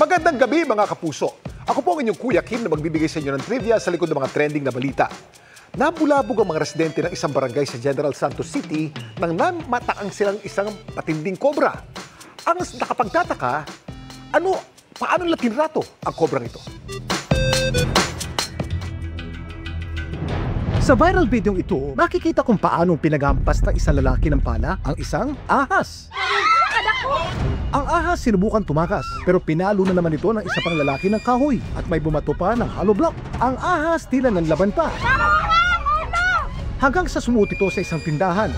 Magandang gabi mga kapuso. Ako po ang inyong Kuya Kim na magbibigay sa inyo ng trivia sa likod ng mga trending na balita. Nabulabog ang mga residente ng isang barangay sa General Santos City nang namataang silang isang matinding kobra. Ang nakapagtataka, paano nila tinrato ang kobrang ito? Sa viral video ito, makikita kung paanong pinagampas ng isang lalaki ng pala ang isang ahas. Ang ahas sinubukan tumakas, pero pinalo na naman ito ng isa pang lalaki ng kahoy at may bumato pa ng hollow block. Ang ahas tila nanlaban pa. Hanggang sa sumuot ito sa isang tindahan.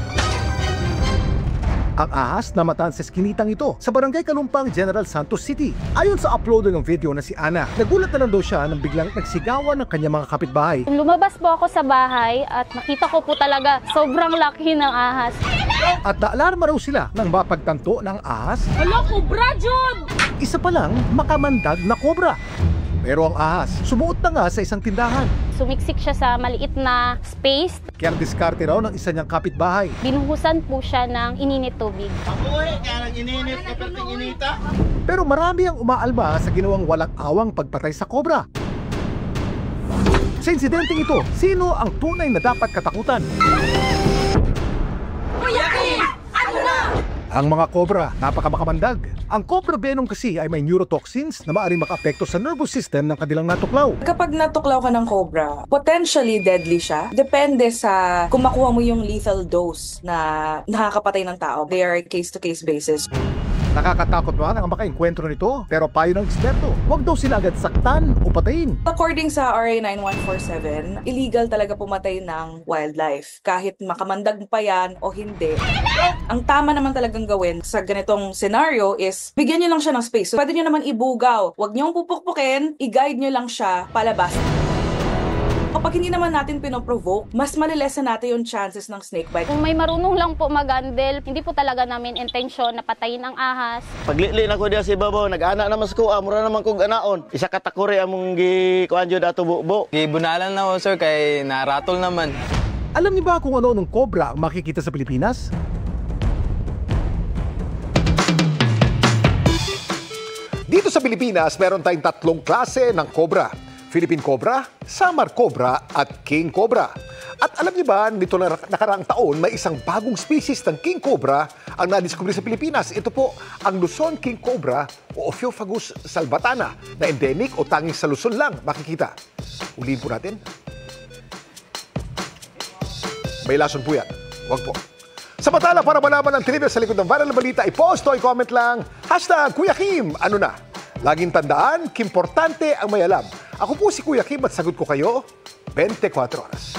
Ang ahas namataan sa skinitang ito sa barangay Kalumpang, General Santos City. Ayon sa uploader ng video na si Ana, nagulat na lang daw siya nang biglang nagsigawan ng kanyang mga kapitbahay. Lumabas po ako sa bahay at nakita ko po talaga sobrang laki ng ahas. At naalarma raw sila nang mapagtanto ng ahas. Hala, kobra, John! Isa pa lang makamandag na kobra. Pero ang ahas, sumuot na nga sa isang tindahan. Sumiksik siya sa maliit na space. Kaya diskarte raw ng isa niyang kapitbahay. Binuhusan po siya ng ininit tubig. Kaya ininit, kaperting inita. Pero marami ang umaalma sa ginawang walang awang pagpatay sa kobra. Sa insidenteng ito, sino ang tunay na dapat katakutan? Ang mga kobra, napakamakamandag. Ang cobra venom kasi ay may neurotoxins na maaaring makaapekto sa nervous system ng kanilang natuklaw. Kapag natuklaw ka ng cobra, potentially deadly siya. Depende sa kung makuha mo yung lethal dose na nakakapatay ng tao. They are case-to-case basis. Nakakatakot man ang makaengkwentro nito, pero payo ng eksperto, huwag daw sila agad saktan o patayin. According sa RA 9147, illegal talaga pumatay ng wildlife. Kahit makamandag pa yan o hindi. Ang tama naman talagang gawin sa ganitong scenario is bigyan nyo lang siya ng space. So, pwede nyo naman ibugaw. Huwag nyo pupukpukin, i-guide nyo lang siya palabas. Kapag hindi naman natin pinoprovoke, mas malilesen natin yung chances ng snake bite. Kung may marunong lang po mag-handle, hindi po talaga namin intensyon na patayin ang ahas. Paglili na ko diya si Babaw, nag-anak naman ko, mura naman kong anaon. Isa katakuri among gikuanjo dato bubo. Gibunalan na ako, sir, kay naratol naman. Alam niyo ba kung ano ng cobra ang makikita sa Pilipinas? Dito sa Pilipinas, meron tayong tatlong klase ng cobra. Philippine Cobra, Samar Cobra, at King Cobra. At alam niyo ba, nito na nakaraang taon, may isang bagong species ng King Cobra ang nadiskubre sa Pilipinas. Ito po ang Luzon King Cobra o Ophiophagus salvatana na endemic o tanging sa Luzon lang makikita. Ulihin po natin. May lason po yan. Huwag po. Samantala, para malaman ang trivia sa likod ng viral na balita, i-post o i-comment lang, #Kuya Kim, ano na? Laging tandaan, kimportante ang may alam. Ako po si Kuya Kim at sagot ko kayo 24 oras.